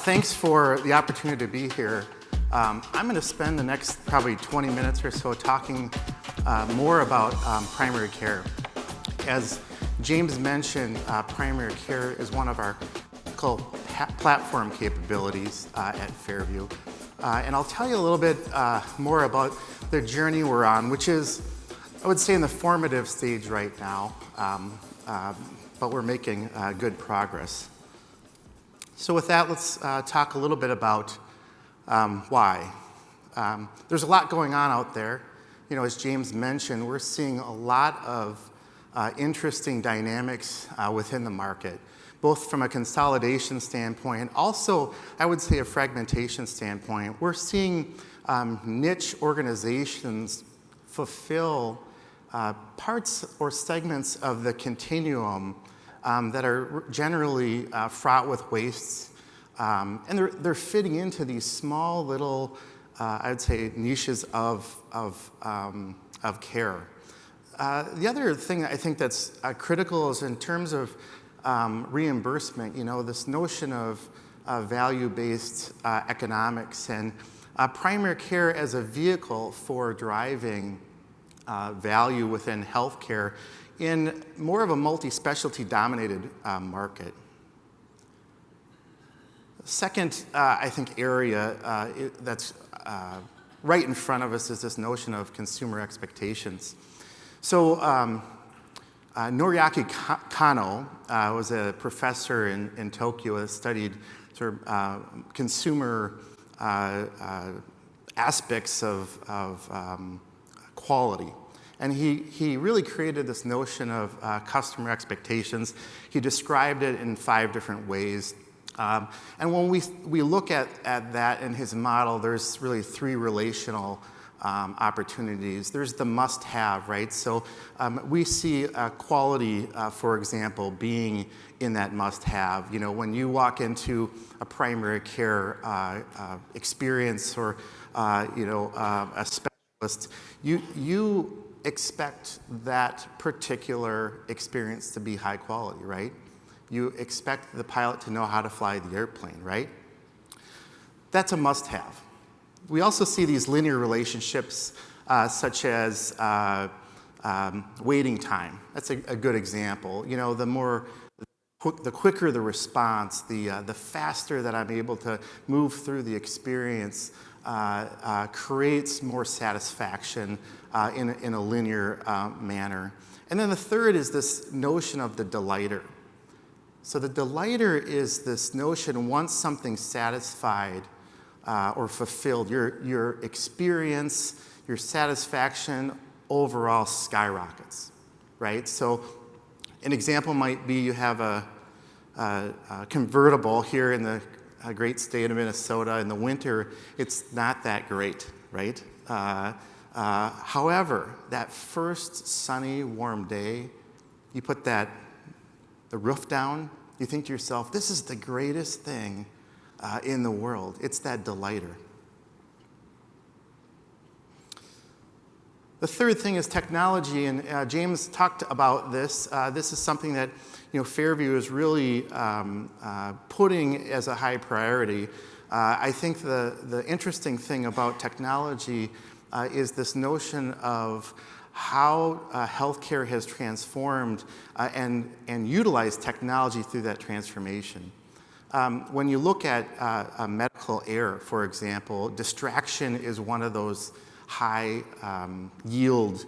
Thanks for the opportunity to be here. I'm going to spend the next probably 20 minutes or so talking more about primary care. As James mentioned, primary care is one of our platform capabilities at Fairview. And I'll tell you a little bit more about the journey we're on, which is, I would say, in the formative stage right now, but we're making good progress. So with that, let's talk a little bit about why. There's a lot going on out there. You know, as James mentioned, we're seeing a lot of interesting dynamics within the market, both from a consolidation standpoint and also, I would say, a fragmentation standpoint. We're seeing niche organizations fulfill parts or segments of the continuum that are generally fraught with wastes, and they're fitting into these small little, I would say, niches of care. The other thing I think that's critical is in terms of reimbursement. You know, this notion of value-based economics and primary care as a vehicle for driving value within healthcare in more of a multi-specialty dominated market. Second, I think, area that's right in front of us is this notion of consumer expectations. So Noriaki Kano was a professor in Tokyo that studied sort of consumer aspects of quality. And he really created this notion of customer expectations. He described it in 5 different ways. And when we look at that in his model, there's really 3 relational opportunities. There's the must-have, right? So we see quality, for example, being in that must-have. You know, when you walk into a primary care experience or, a specialist, you expect that particular experience to be high quality, right? You expect the pilot to know how to fly the airplane, right? That's a must-have. We also see these linear relationships such as waiting time. That's a good example. You know, the quicker the response, the faster that I'm able to move through the experience creates more satisfaction in a linear manner. And then the third is this notion of the delighter. So the delighter is this notion, once something's satisfied or fulfilled, your experience, your satisfaction overall skyrockets, right? So an example might be you have a convertible here in the great state of Minnesota. In the winter, it's not that great, right? However, that first sunny, warm day, you put the roof down, you think to yourself, this is the greatest thing in the world. It's that delighter. The third thing is technology, and James talked about this. This is something that Fairview is really putting as a high priority. I think the interesting thing about technology is this notion of how healthcare has transformed and utilized technology through that transformation. When you look at medical error, for example, distraction is one of those high yield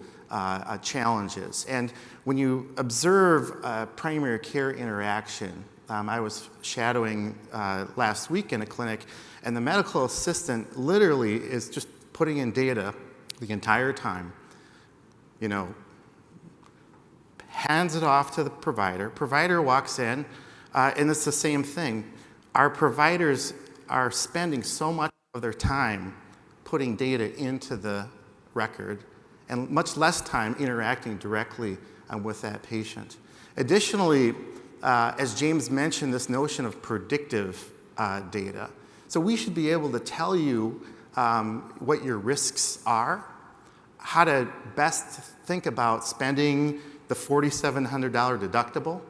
challenges. And when you observe primary care interaction, I was shadowing last week in a clinic, and the medical assistant literally is just putting in data the entire time, hands it off to the provider. Provider walks in, and it's the same thing. Our providers are spending so much of their time putting data into the record and much less time interacting directly with that patient. Additionally, as James mentioned, this notion of predictive data. So we should be able to tell you what your risks are, how to best think about spending the $4,700 deductible.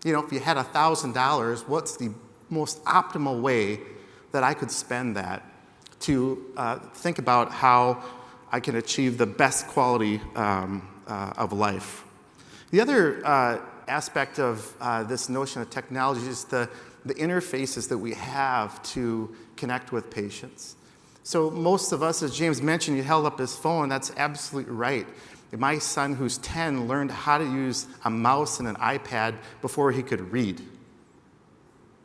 If you had $1,000, what's the most optimal way that I could spend that to think about how I can achieve the best quality of life. The other aspect of this notion of technology is the interfaces that we have to connect with patients. So most of us, as James mentioned, he held up his phone. That's absolutely right. My son, who's 10, learned how to use a mouse and an iPad before he could read.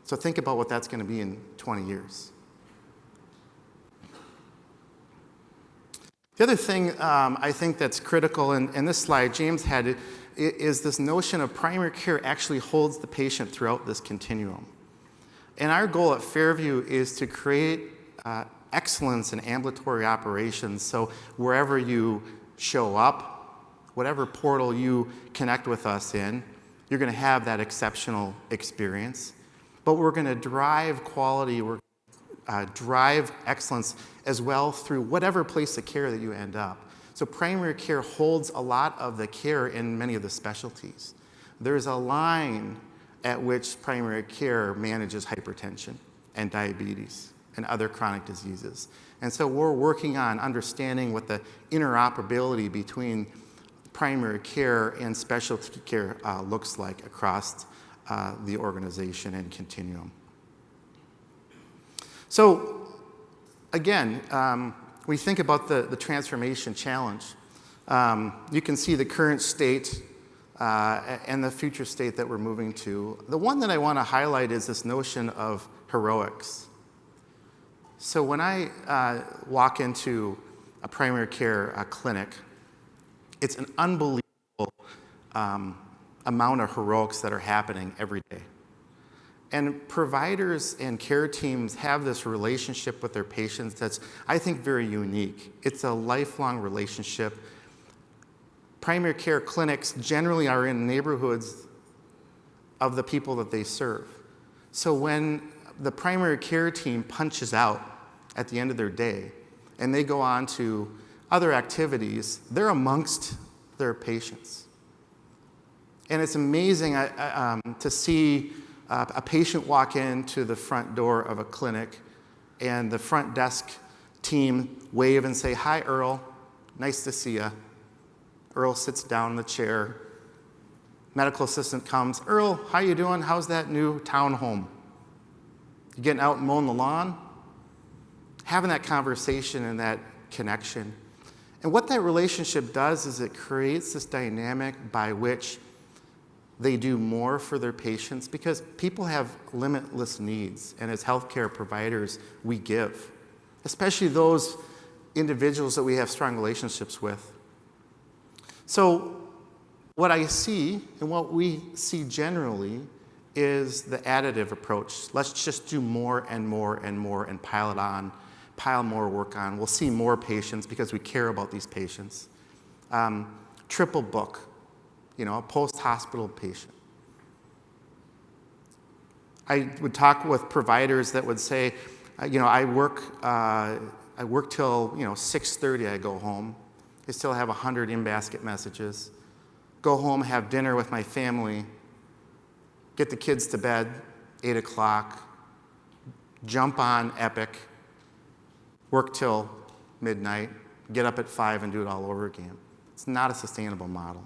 So think about what that's going to be in 20 years. The other thing I think that's critical, and this slide James had it, is this notion of primary care actually holds the patient throughout this continuum. And our goal at Fairview is to create excellence in ambulatory operations. So wherever you show up, whatever portal you connect with us in, you're going to have that exceptional experience. But we're going to drive quality, we're drive excellence as well through whatever place of care that you end up. So primary care holds a lot of the care in many of the specialties. There's a line at which primary care manages hypertension and diabetes and other chronic diseases. And so we're working on understanding what the interoperability between primary care and specialty care looks like across the organization and continuum. So again, we think about the transformation challenge. You can see the current state and the future state that we're moving to. The one that I want to highlight is this notion of heroics. So when I walk into a primary care clinic, it's an unbelievable amount of heroics that are happening every day. And providers and care teams have this relationship with their patients that's, I think, very unique. It's a lifelong relationship. Primary care clinics generally are in neighborhoods of the people that they serve. So when the primary care team punches out at the end of their day and they go on to other activities, they're amongst their patients. And it's amazing to see a patient walk into the front door of a clinic and the front desk team wave and say, "Hi, Earl, nice to see you." Earl sits down in the chair. Medical assistant comes, "Earl, how you doing? How's that new townhome? You getting out and mowing the lawn?" Having that conversation and that connection. And what that relationship does is it creates this dynamic by which they do more for their patients, because people have limitless needs, and as healthcare providers, we give, especially those individuals that we have strong relationships with. So what I see and what we see generally is the additive approach. Let's just do more and more and more and pile it on, pile more work on. We'll see more patients because we care about these patients. Triple book. A post-hospital patient. I would talk with providers that would say, I work till 6:30. I go home. I still have 100 in-basket messages. Go home, have dinner with my family, get the kids to bed, 8 o'clock, jump on Epic, work till midnight, get up at 5 and do it all over again. It's not a sustainable model.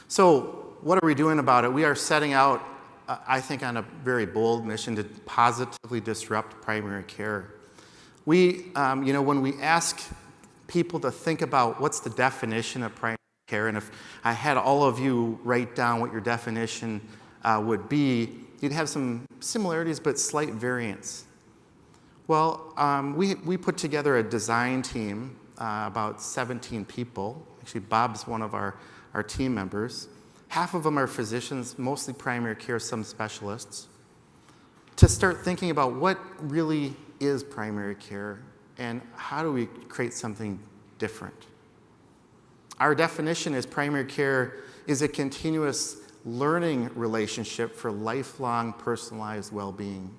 So what are we doing about it? We are setting out, I think, on a very bold mission to positively disrupt primary care. When we ask people to think about what's the definition of primary care, and if I had all of you write down what your definition would be, you'd have some similarities but slight variance. Well, we put together a design team, about 17 people. Actually, Bob's one of our team members. Half of them are physicians, mostly primary care, some specialists, to start thinking about what really is primary care and how do we create something different. Our definition is primary care is a continuous learning relationship for lifelong personalized well-being.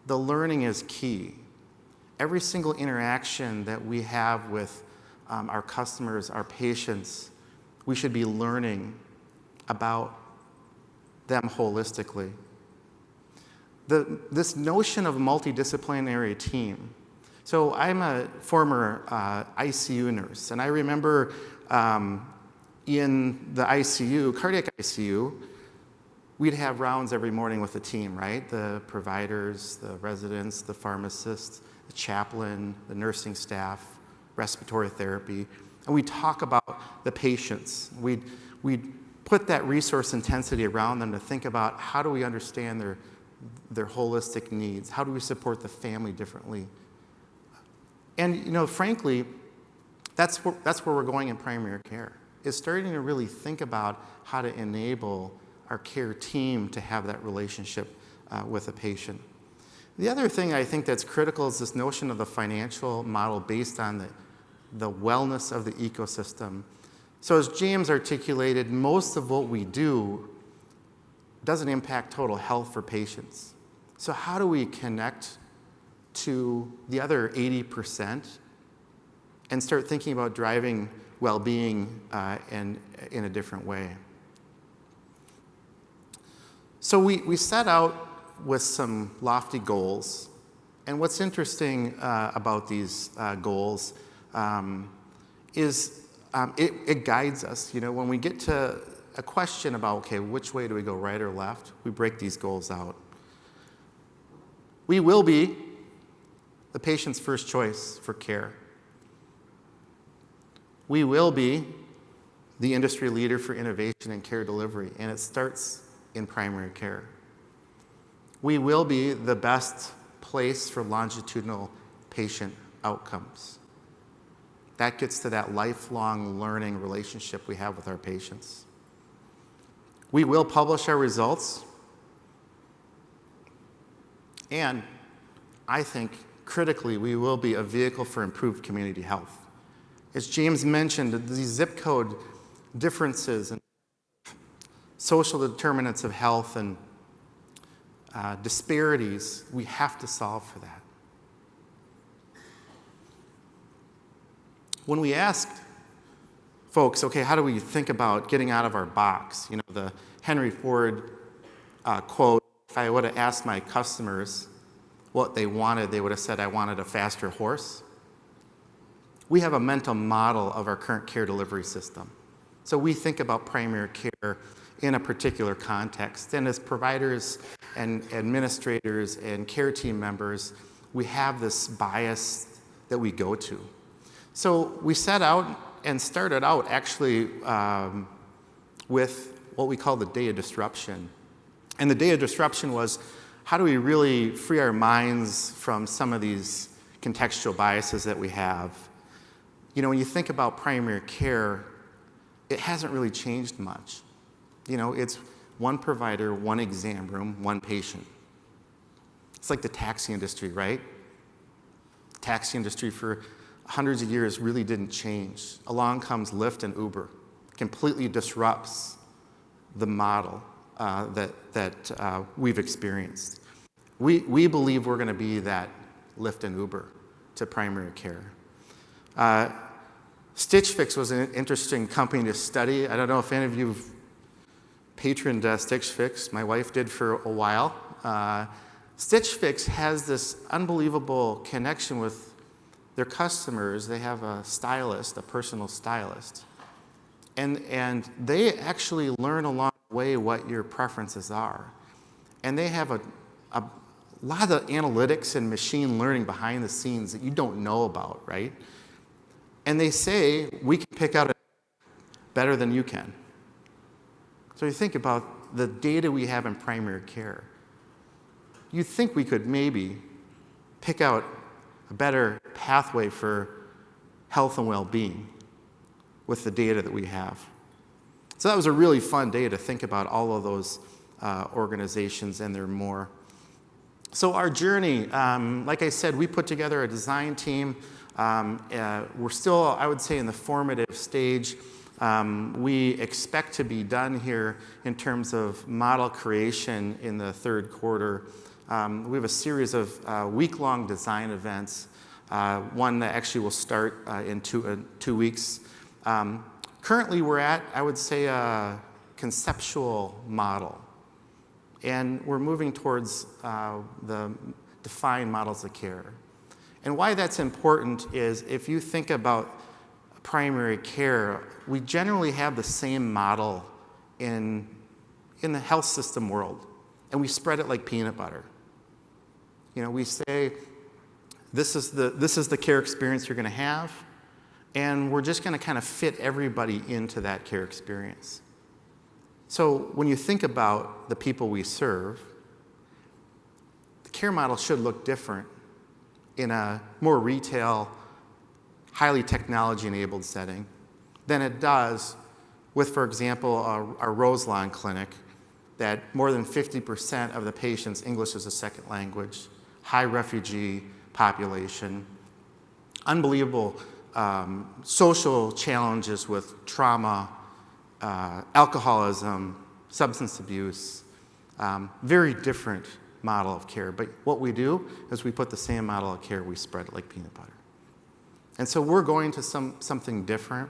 The learning is key. Every single interaction that we have with our customers, our patients, we should be learning about them holistically. This notion of multidisciplinary team. So I'm a former ICU nurse, and I remember in the ICU, cardiac ICU, we'd have rounds every morning with the team, right? The providers, the residents, the pharmacists, the chaplain, the nursing staff, respiratory therapy, and we'd talk about the patients. We'd put that resource intensity around them to think about how do we understand their holistic needs? How do we support the family differently? And frankly, that's where we're going in primary care, is starting to really think about how to enable our care team to have that relationship with a patient. The other thing I think that's critical is this notion of the financial model based on the wellness of the ecosystem. So as James articulated, most of what we do doesn't impact total health for patients. So how do we connect to the other 80% and start thinking about driving well-being and in a different way? So we set out with some lofty goals. And what's interesting about these goals is it guides us. When we get to a question about, okay, which way do we go, right or left, we break these goals out. We will be the patient's first choice for care. We will be the industry leader for innovation and care delivery, and it starts in primary care. We will be the best place for longitudinal patient outcomes. That gets to that lifelong learning relationship we have with our patients. We will publish our results, and I think critically, we will be a vehicle for improved community health. As James mentioned, these zip code differences and social determinants of health and disparities, we have to solve for that. When we asked folks, okay, how do we think about getting out of our box? The Henry Ford quote, if I would have asked my customers what they wanted, they would have said, I wanted a faster horse. We have a mental model of our current care delivery system. So we think about primary care in a particular context. And as providers and administrators and care team members, we have this bias that we go to. So we set out and started out actually with what we call the day of disruption. And the day of disruption was, how do we really free our minds from some of these contextual biases that we have? When you think about primary care, it hasn't really changed much. It's one provider, one exam room, one patient. It's like the taxi industry, right? The taxi industry for hundreds of years really didn't change. Along comes Lyft and Uber, completely disrupts the model that we've experienced. We believe we're going to be that Lyft and Uber to primary care. Stitch Fix was an interesting company to study. I don't know if any of you have patroned Stitch Fix. My wife did for a while. Stitch Fix has this unbelievable connection with their customers. They have a stylist, a personal stylist. And they actually learn along the way what your preferences are. And they have a lot of analytics and machine learning behind the scenes that you don't know about, right? And they say, we can pick out it better than you can. So you think about the data we have in primary care. You think we could maybe pick out a better pathway for health and well-being with the data that we have. So that was a really fun day to think about all of those organizations, and there are more. So our journey, like I said, we put together a design team. We're still, I would say, in the formative stage. We expect to be done here in terms of model creation in the third quarter. We have a series of week-long design events. One that actually will start in 2 weeks. Currently, we're at, I would say, a conceptual model. And we're moving towards the defined models of care. And why that's important is if you think about primary care, we generally have the same model in the health system world, and we spread it like peanut butter. We say, this is the care experience you're going to have, and we're just going to kind of fit everybody into that care experience. So when you think about the people we serve, the care model should look different in a more retail, highly technology-enabled setting than it does with, for example, our Roselawn clinic, that more than 50% of the patients, English as a second language, high refugee population, unbelievable social challenges with trauma, alcoholism, substance abuse, very different model of care. But what we do is we put the same model of care, we spread it like peanut butter. And so we're going to something different,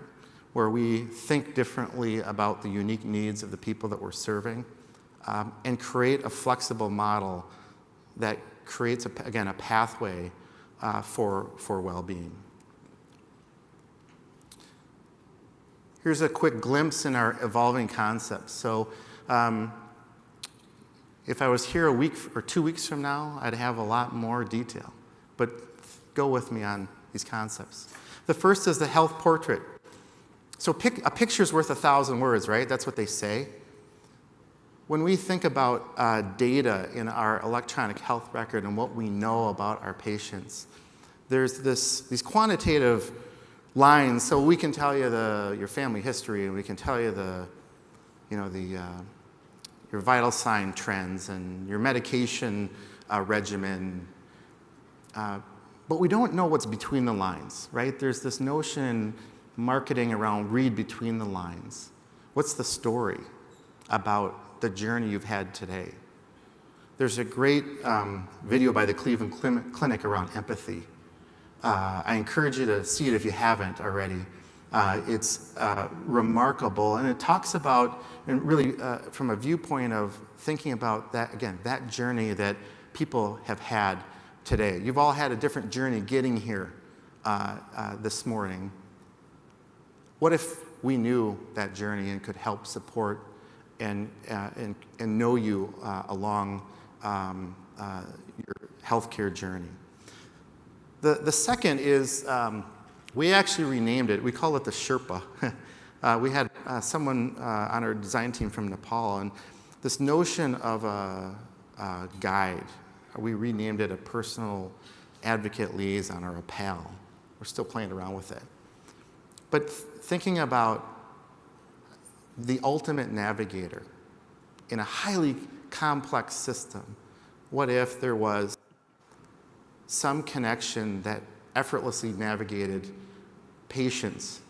where we think differently about the unique needs of the people that we're serving, and create a flexible model that creates, again, a pathway for well-being. Here's a quick glimpse in our evolving concepts. So if I was here a week or 2 weeks from now, I'd have a lot more detail. But go with me on these concepts. The first is the health portrait. So a picture's worth 1,000 words, right? That's what they say. When we think about data in our electronic health record and what we know about our patients, there's these quantitative lines. So we can tell you your family history, and we can tell you your vital sign trends and your medication regimen. But we don't know what's between the lines, right? There's this notion in marketing around read between the lines. What's the story about the journey you've had today? There's a great video by the Cleveland Clinic around empathy. I encourage you to see it if you haven't already. It's remarkable, and it talks about, and really from a viewpoint of thinking about that, again, that journey that people have had today. You've all had a different journey getting here this morning. What if we knew that journey and could help support and know you along your healthcare journey? The second is, we actually renamed it. We call it the Sherpa. We had someone on our design team from Nepal, and this notion of a guide, we renamed it a personal advocate liaison, or a PAL. We're still playing around with it. But thinking about the ultimate navigator in a highly complex system, what if there was some connection that effortlessly navigated patients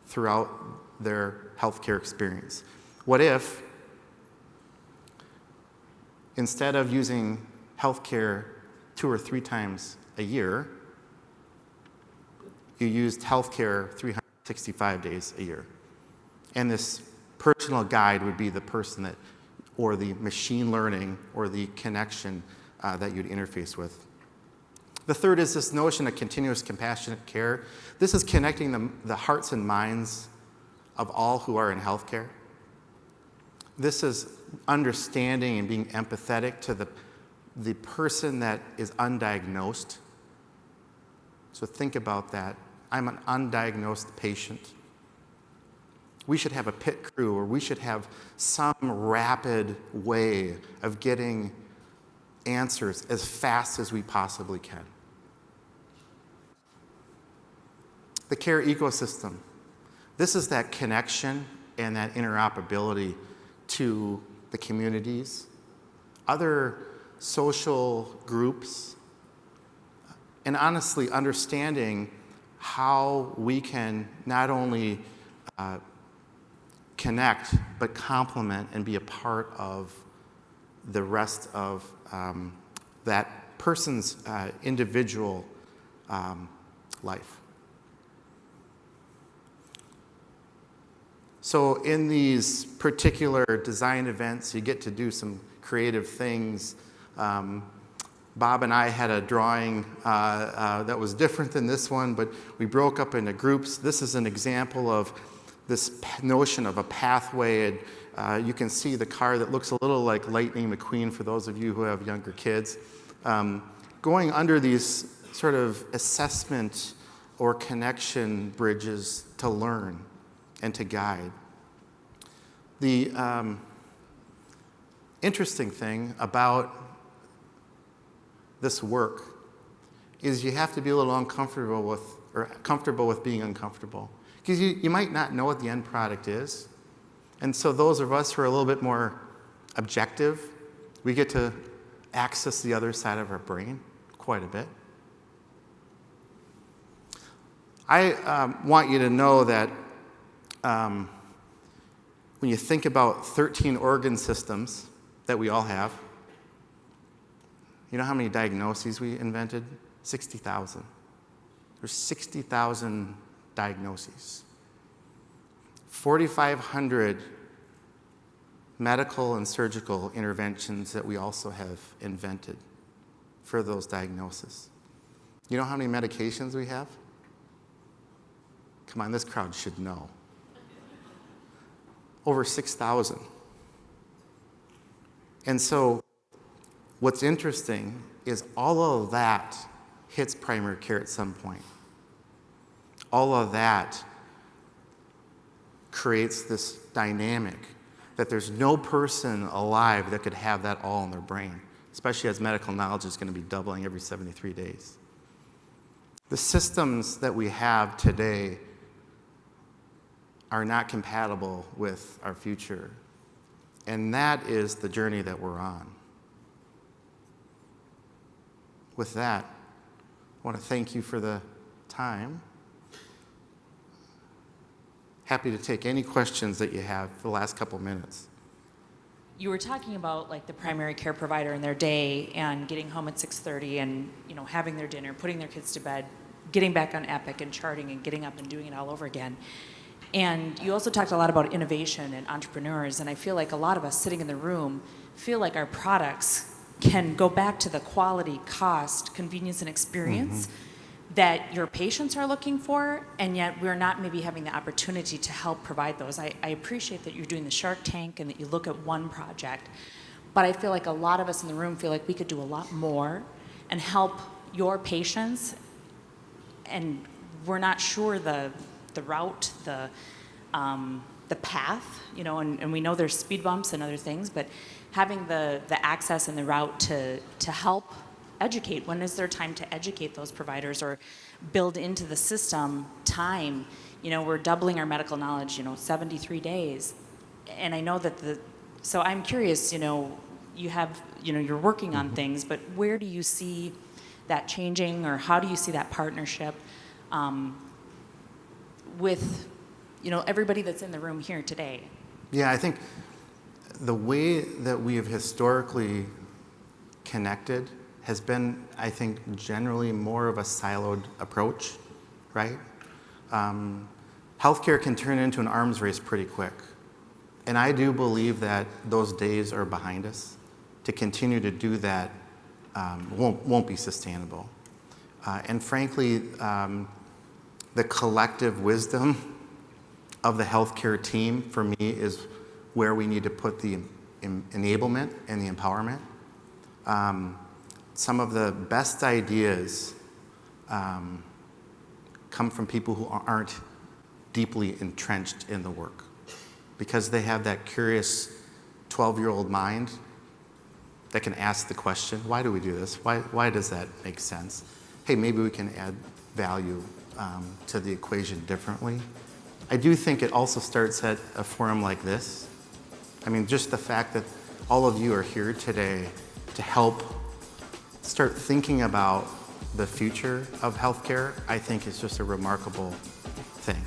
throughout their healthcare experience? What if, instead of using healthcare 2 or 3 times a year, you used healthcare 365 days a year? And this personal guide would be the person that, or the machine learning, or the connection that you'd interface with. The third is this notion of continuous compassionate care. This is connecting the hearts and minds of all who are in healthcare. This is understanding and being empathetic to the person that is undiagnosed. So think about that. I'm an undiagnosed patient. We should have a pit crew, or we should have some rapid way of getting answers as fast as we possibly can. The care ecosystem. This is that connection and that interoperability to the communities, other social groups, and honestly understanding how we can not only connect, but complement and be a part of the rest of that person's individual life. So in these particular design events, you get to do some creative things. Bob and I had a drawing that was different than this one, but we broke up into groups. This is an example of this notion of a pathway. You can see the car that looks a little like Lightning McQueen for those of you who have younger kids. Going under these sort of assessment or connection bridges to learn and to guide. The interesting thing about this work is you have to be a little uncomfortable with, or comfortable with being uncomfortable. Because you might not know what the end product is. And so those of us who are a little bit more objective, we get to access the other side of our brain quite a bit. I want you to know that when you think about 13 organ systems that we all have, you know how many diagnoses we invented? 60,000. There's 60,000 diagnoses. 4,500 medical and surgical interventions that we also have invented for those diagnoses. You know how many medications we have? Come on, this crowd should know. Over 6,000. And so what's interesting is all of that hits primary care at some point. All of that creates this dynamic that there's no person alive that could have that all in their brain, especially as medical knowledge is going to be doubling every 73 days. The systems that we have today are not compatible with our future, and that is the journey that we're on. With that, I want to thank you for the time. Happy to take any questions that you have for the last couple minutes. You were talking about like the primary care provider and their day and getting home at 6:30 and having their dinner, putting their kids to bed, getting back on Epic and charting and getting up and doing it all over again. And you also talked a lot about innovation and entrepreneurs, and I feel like a lot of us sitting in the room feel like our products can go back to the quality, cost, convenience, and experience that your patients are looking for, and yet we're not maybe having the opportunity to help provide those. I appreciate that you're doing the Shark Tank and that you look at one project, but I feel like a lot of us in the room feel like we could do a lot more and help your patients, and we're not sure the route, the path, and we know there's speed bumps and other things, but having the access and the route to help educate. When is there time to educate those providers or build into the system time? We're doubling our medical knowledge, 73 days. And I know that so I'm curious, you have, you're working on things, but where do you see that changing, or how do you see that partnership with, everybody that's in the room here today? Yeah, I think the way that we have historically connected has been, I think, generally more of a siloed approach, right? Healthcare can turn into an arms race pretty quick. And I do believe that those days are behind us. To continue to do that won't be sustainable. And frankly, the collective wisdom of the healthcare team, for me, is where we need to put the enablement and the empowerment. Some of the best ideas come from people who aren't deeply entrenched in the work, because they have that curious 12-year-old mind that can ask the question, why do we do this? Why does that make sense? Hey, maybe we can add value to the equation differently. I do think it also starts at a forum like this. I mean, just the fact that all of you are here today to help start thinking about the future of healthcare, I think is just a remarkable thing.